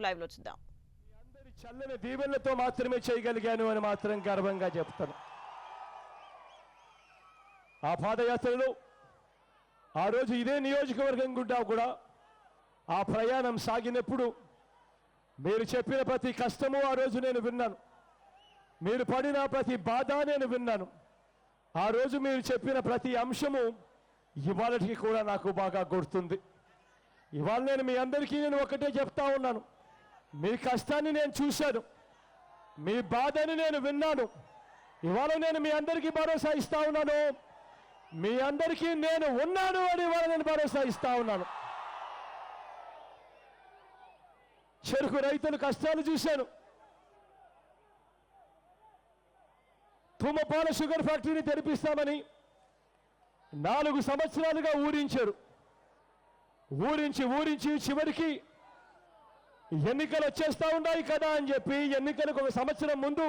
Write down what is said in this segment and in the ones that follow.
Live లో చూద్దాం. అందరి చల్లని దీవెనలతో మాత్రమే చేయగలిగాను అని మాత్రం గర్వంగా చెప్తాను. ఆ పాదయాత్రలో ఆ రోజు ఇదే నియోజకవర్గం గుండా కూడా ఆ ప్రయాణం సాగినప్పుడు మీరు చెప్పిన ప్రతి కష్టము ఆ రోజు నేను విన్నాను. మీరు పడిన ప్రతి బాధ నేను విన్నాను. ఆ రోజు మీరు చెప్పిన ప్రతి అంశము ఇవాళకి కూడా నాకు బాగా గుర్తుంది. ఇవాళ నేను మీ అందరికీ నేను ఒకటే చెప్తా ఉన్నాను. మీ కష్టాన్ని నేను చూశాను, మీ బాధని నేను విన్నాను. ఇవాళ నేను మీ అందరికీ భరోసా ఇస్తా ఉన్నాను. మీ అందరికీ నేను ఉన్నాను అని ఇవాళ నేను భరోసా ఇస్తా ఉన్నాను. చెరుకు రైతుల కష్టాలు చూశాను. తుమ్మపాల షుగర్ ఫ్యాక్టరీని తెరిపిస్తామని 4 సంవత్సరాలుగా ఊరించారు. ఊరించి చివరికి ఎన్నికలు వచ్చేస్తా ఉన్నాయి కదా అని చెప్పి ఎన్నికలకు 1 సంవత్సరం ముందు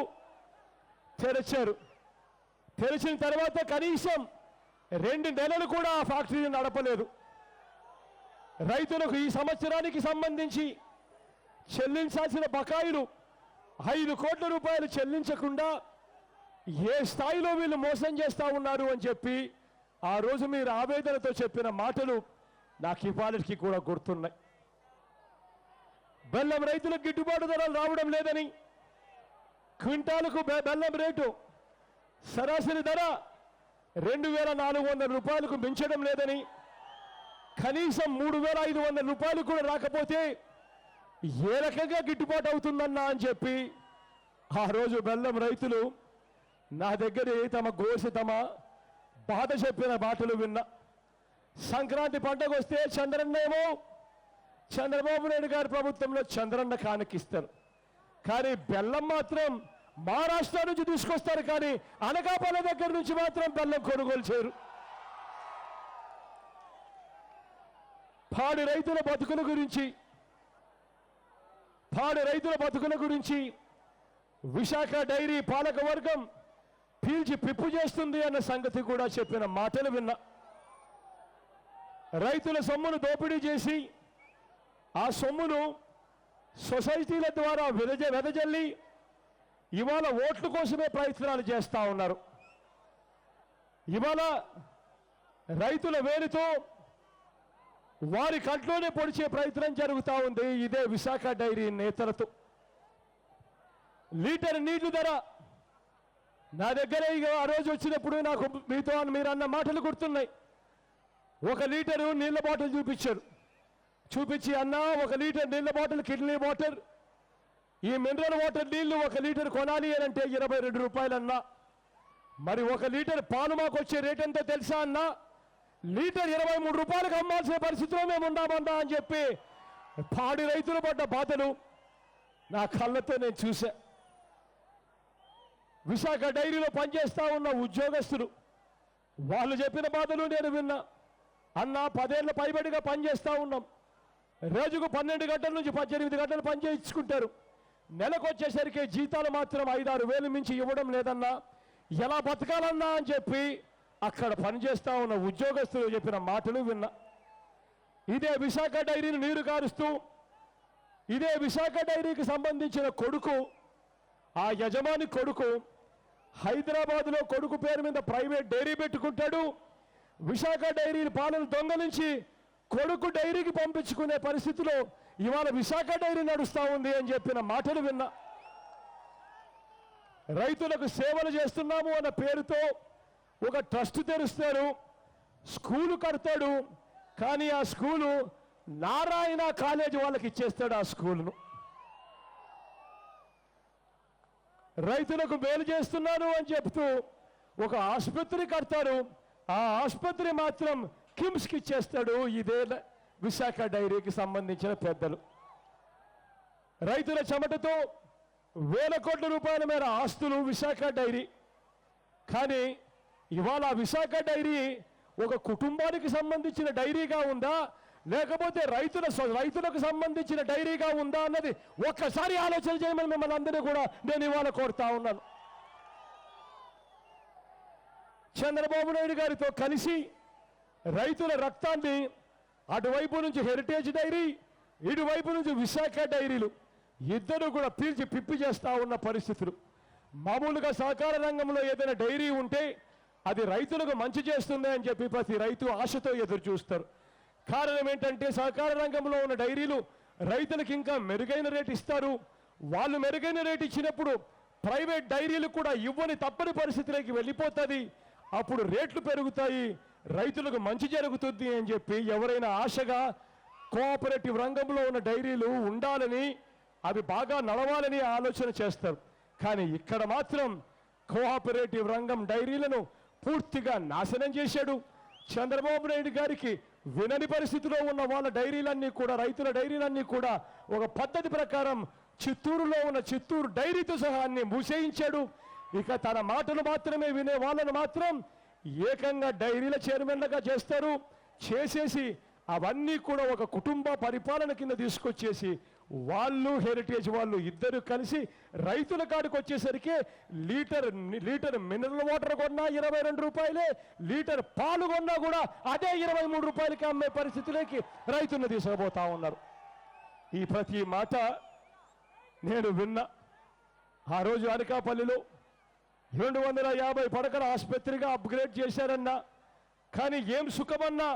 తెరిచారు. తెరిచిన తర్వాత కనీసం 2 నెలలు కూడా ఆ ఫ్యాక్టరీని నడపలేదు. రైతులకు ఈ సంవత్సరానికి సంబంధించి చెల్లించాల్సిన బకాయిలు 5 కోట్ల రూపాయలు చెల్లించకుండా ఏ స్థాయిలో వీళ్ళు మోసం చేస్తా ఉన్నారు అని చెప్పి ఆ రోజు మీరు ఆవేదనతో చెప్పిన మాటలు నాకు ఇవాళకి కూడా గుర్తున్నాయి. బెల్లం రైతులకు గిట్టుబాటు ధరలు రావడం లేదని, క్వింటాలకు బెల్లం రేటు సరాసరి ధర 2,400 రూపాయలకు మించడం లేదని, కనీసం 3,500 రూపాయలు కూడా రాకపోతే ఏ రకంగా గిట్టుబాటు అవుతుందన్నా అని చెప్పి ఆ రోజు బెల్లం రైతులు నా దగ్గర తమ బాధ చెప్పిన మాటలు విన్నా. సంక్రాంతి పంటకు వస్తే చంద్రబాబు నాయుడు గారి ప్రభుత్వంలో చంద్రన్న కానుకిస్తారు, కానీ బెల్లం మాత్రం మహారాష్ట్ర నుంచి తీసుకొస్తారు, కానీ అనకాపల్లి దగ్గర నుంచి మాత్రం బెల్లం కొనుగోలు చేయరు. పాడి రైతుల బతుకుల గురించి విశాఖ డైరీ పాలక వర్గం పీల్చి పిప్పు చేస్తుంది అన్న సంగతి కూడా చెప్పిన మాటలు విన్నా. రైతుల సొమ్మును దోపిడీ చేసి ఆ సొమ్మును సొసైటీల ద్వారా వెదజల్లి ఇవాళ ఓట్ల కోసమే ప్రయత్నాలు చేస్తూ ఉన్నారు. ఇవాళ రైతుల వేలుతో వారి కంట్లోనే పొడిచే ప్రయత్నం జరుగుతూ ఉంది ఇదే విశాఖ డైరీ నేతలతో. లీటర్ నీళ్లు ధర నా దగ్గర ఆ రోజు వచ్చినప్పుడు నాకు మీతో మీరు అన్న మాటలు గుర్తున్నాయి. 1 లీటరు నీళ్ళ బాటిల్ చూపించి అన్నా 1 లీటర్ నీళ్ళ బాటిల్ కిడ్నీ వాటర్, ఈ మినరల్ వాటర్ నీళ్లు 1 లీటర్ కొనాలి అని అంటే 22 రూపాయలు అన్నా. మరి 1 లీటర్ పాలు మాకు వచ్చే రేట్ ఎంతో తెలుసా అన్నా? లీటర్ 23 రూపాయలకు అమ్మాల్సిన పరిస్థితిలో మేము ఉన్నామన్నా అని చెప్పి పాడి రైతులు పడ్డ బాధలు నా కళ్ళతో నేను చూసా. విశాఖ డైరీలో పనిచేస్తా ఉన్న ఉద్యోగస్తులు వాళ్ళు చెప్పిన బాధలు నేను విన్నా. అన్న 10 ఏళ్ళ పైబడిగా పనిచేస్తూ ఉన్నాం, రోజుకు 12 గంటల నుంచి 18 గంటలు పనిచేయించుకుంటారు. నెలకు వచ్చేసరికి జీతాలు మాత్రం 5-6 వేలు మించి ఇవ్వడం లేదన్నా, ఎలా బతకాలన్నా అని చెప్పి అక్కడ పనిచేస్తా ఉన్న ఉద్యోగస్తులు చెప్పిన మాటలు విన్నా. ఇదే విశాఖ డైరీని నీరు కారుస్తూ ఇదే విశాఖ డైరీకి సంబంధించిన కొడుకు, ఆ యజమాని కొడుకు హైదరాబాద్లో కొడుకు పేరు మీద ప్రైవేట్ డైరీ పెట్టుకుంటాడు. విశాఖ డైరీ పాలను దొంగలించి కొడుకు డైరీకి పంపించుకునే పరిస్థితిలో ఇవాళ విశాఖ డైరీ నడుస్తూ ఉంది అని చెప్పిన మాటలు విన్నా. రైతులకు సేవలు చేస్తున్నాము అన్న పేరుతో ఒక ట్రస్ట్ తెరుస్తారు, స్కూలు కడతాడు, కానీ ఆ స్కూలు నారాయణ కాలేజ్ వాళ్ళకి ఇచ్చేస్తాడు. ఆ స్కూలును రైతులకు మేలు చేస్తున్నాను అని చెప్తూ ఒక ఆసుపత్రి కడతారు, ఆ ఆసుపత్రి మాత్రం కిమ్స్కి ఇచ్చేస్తాడు. ఇదే విశాఖ డైరీకి సంబంధించిన పెద్దలు. రైతుల చెమటతో 1,000 కోట్ల రూపాయల మేర ఆస్తులు విశాఖ డైరీ, కానీ ఇవాళ విశాఖ డైరీ ఒక కుటుంబానికి సంబంధించిన డైరీగా ఉందా, లేకపోతే రైతులకు సంబంధించిన డైరీగా ఉందా అన్నది ఒక్కసారి ఆలోచన చేయమని మిమ్మల్ని అందరినీ కూడా నేను ఇవాళ కోరుతా ఉన్నాను. చంద్రబాబు నాయుడు గారితో కలిసి రైతుల రక్తాన్ని అటువైపు నుంచి హెరిటేజ్ డైరీ, ఇటువైపు నుంచి విశాఖ డైరీలు ఇద్దరు కూడా పీల్చి పిప్పి చేస్తా ఉన్న పరిస్థితులు. మామూలుగా సహకార రంగంలో ఏదైనా డైరీ ఉంటే అది రైతులకు మంచి చేస్తుంది అని చెప్పి ప్రతి రైతు ఆశతో ఎదురు చూస్తారు. కారణం ఏంటంటే సహకార రంగంలో ఉన్న డైరీలు రైతులకు ఇంకా మెరుగైన రేటు ఇస్తారు. వాళ్ళు మెరుగైన రేటు ఇచ్చినప్పుడు ప్రైవేట్ డైరీలు కూడా ఇవ్వని తప్పని పరిస్థితిలోకి వెళ్ళిపోతుంది. అప్పుడు రేట్లు పెరుగుతాయి, రైతులకు మంచి జరుగుతుంది అని చెప్పి ఎవరైనా ఆశగా కోఆపరేటివ్ రంగంలో ఉన్న డైరీలు ఉండాలని, అవి బాగా నడవాలని ఆలోచన చేస్తారు. కానీ ఇక్కడ మాత్రం కోఆపరేటివ్ రంగం డైరీలను పూర్తిగా నాశనం చేశాడు. చంద్రబాబు నాయుడు గారికి వినని పరిస్థితిలో ఉన్న వాళ్ళ డైరీలన్నీ కూడా, రైతుల డైరీలన్నీ కూడా ఒక పద్ధతి ప్రకారం చిత్తూరులో ఉన్న చిత్తూరు డైరీతో సహా అన్ని మూసేయించాడు. ఇక తన మాటలు మాత్రమే వినే వాళ్ళను మాత్రం ఏకంగా డైరీల చైర్మన్లుగా చేసేసి అవన్నీ కూడా ఒక కుటుంబ పరిపాలన కింద తీసుకొచ్చేసి వాళ్ళు హెరిటేజ్ వాళ్ళు ఇద్దరు కలిసి రైతుల కాడికి వచ్చేసరికి లీటర్ మినరల్ వాటర్ కొన్నా 22 రూపాయలే, లీటర్ పాలు కొన్నా కూడా అదే 23 రూపాయలకి అమ్మే పరిస్థితిలోకి రైతులను తీసుకుపోతా ఉన్నారు. ఈ ప్రతి మాట నేను విన్నా. ఆ రోజు అనకాపల్లిలో 250 పడకల ఆసుపత్రిగా అప్గ్రేడ్ చేశారన్నా, కానీ ఏం సుఖమన్నా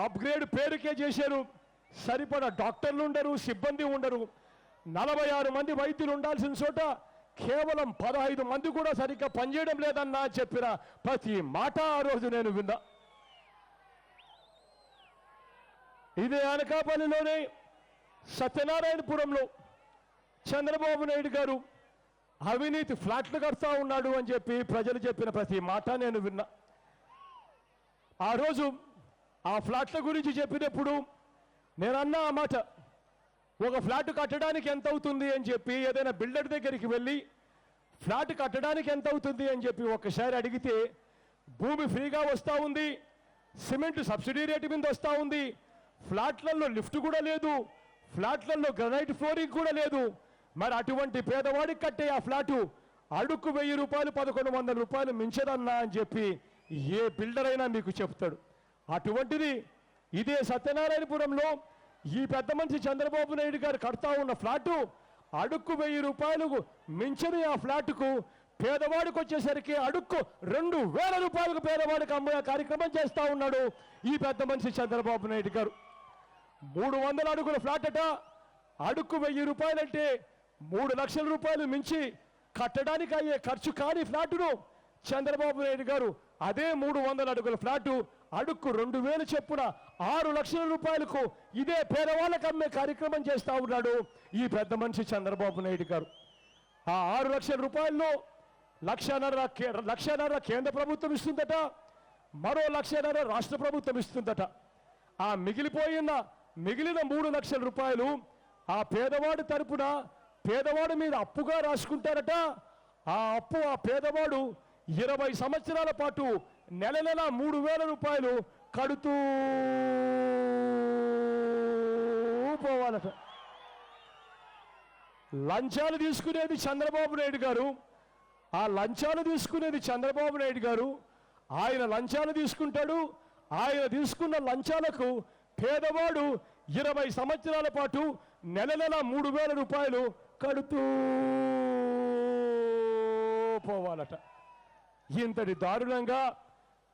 అప్గ్రేడ్ పేరుకే చేశారు. సరిపడా డాక్టర్లు ఉండరు, సిబ్బంది ఉండరు. 46 మంది వైద్యులు ఉండాల్సిన చోట కేవలం 15 మంది కూడా సరిగ్గా పనిచేయడం లేదన్నా చెప్పిన ప్రతి మాట ఆ రోజు నేను విన్నా. ఇదే అనకాపల్లిలోనే సత్యనారాయణపురంలో చంద్రబాబు నాయుడు గారు అవినీతి ఫ్లాట్లు కడతా ఉన్నాడు అని చెప్పి ప్రజలు చెప్పిన ప్రతి మాట నేను విన్నా. ఆ రోజు ఆ ఫ్లాట్ల గురించి చెప్పినప్పుడు నేను అన్నా ఆ మాట, ఒక ఫ్లాట్ కట్టడానికి ఎంత అవుతుంది అని చెప్పి ఏదైనా బిల్డర్ దగ్గరికి వెళ్ళి ఫ్లాట్ కట్టడానికి ఎంత అవుతుంది అని చెప్పి ఒక్కసారి అడిగితే భూమి ఫ్రీగా వస్తూ ఉంది, సిమెంట్ సబ్సిడీ రేటు మీద వస్తూ ఉంది, ఫ్లాట్లలో లిఫ్ట్ కూడా లేదు, ఫ్లాట్లలో గ్రనైట్ ఫ్లోరింగ్ కూడా లేదు. మరి అటువంటి పేదవాడికి కట్టే ఆ ఫ్లాటు అడుక్కు 1000 రూపాయలు 1100 రూపాయలు మించదన్నా అని చెప్పి ఏ బిల్డర్ అయినా మీకు చెప్తాడు. అటువంటిది ఇదే సత్యనారాయణపురంలో ఈ పెద్ద మనిషి చంద్రబాబు నాయుడు గారు కడతా ఉన్న ఫ్లాటు అడుక్కు 1000 రూపాయలకు మించని ఆ ఫ్లాటుకు పేదవాడికి వచ్చేసరికి అడుక్కు 2000 రూపాయలకు పేదవాడికి అమ్మే కార్యక్రమం చేస్తా ఉన్నాడు ఈ పెద్ద మనిషి చంద్రబాబు నాయుడు గారు. 300 అడుగుల ఫ్లాట్ అట, అడుక్కు 1000 రూపాయలంటే 3 లక్షల రూపాయలు మించి కట్టడానికి అయ్యే ఖర్చు కాని ఫ్లాటును చంద్రబాబు నాయుడు గారు అదే 300 అడుగుల ఫ్లాటు అడుక్కు 2000 చొప్పున 6 లక్షల రూపాయలకు ఇదే పేదవాళ్ళకు అమ్మే కార్యక్రమం చేస్తా ఉన్నాడు ఈ పెద్ద మనిషి చంద్రబాబు నాయుడు గారు. ఆ 6 లక్షల రూపాయల్లో 1,50,000 కేంద్ర ప్రభుత్వం ఇస్తుందట, మరో 1,50,000 రాష్ట్ర ప్రభుత్వం ఇస్తుందట. ఆ మిగిలిన 3 లక్షల రూపాయలు ఆ పేదవాడి తరపున పేదవాడి మీద అప్పుగా రాసుకుంటారట. ఆ అప్పు ఆ పేదవాడు 20 సంవత్సరాల పాటు నెల 3,000 రూపాయలు కడుతూ పోవాలట. లంచాలు తీసుకునేది చంద్రబాబు నాయుడు గారు, ఆ లంచాలు తీసుకునేది చంద్రబాబు నాయుడు గారు. ఆయన లంచాలు తీసుకుంటాడు, ఆయన తీసుకున్న లంచాలకు పేదవాడు 20 సంవత్సరాల పాటు నెల 3,000 రూపాయలు కడుతూ పోవాలట. ఇంతటి దారుణంగా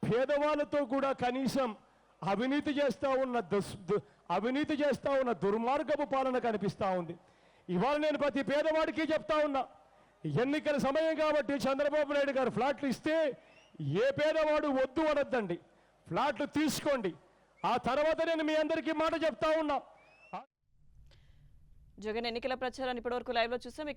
పేదవాళ్ళతో కూడా కనీసం అవినీతి చేస్తా ఉన్న దుర్మార్గపు పాలన కనిపిస్తూ ఉంది. ఇవాళ నేను ప్రతి పేదవాడికి చెప్తా ఉన్నా, ఎన్నికల సమయం కాబట్టి చంద్రబాబు నాయుడు గారు ఫ్లాట్లు ఇస్తే ఏ పేదవాడు వద్దు అనొద్దండి, ఫ్లాట్లు తీసుకోండి. ఆ తర్వాత నేను మీ అందరికీ మాట చెప్తా ఉన్నా. జగన్ ఎన్నికల ప్రచారాన్ని ఇప్పటివరకు లైవ్ లో చూసాం.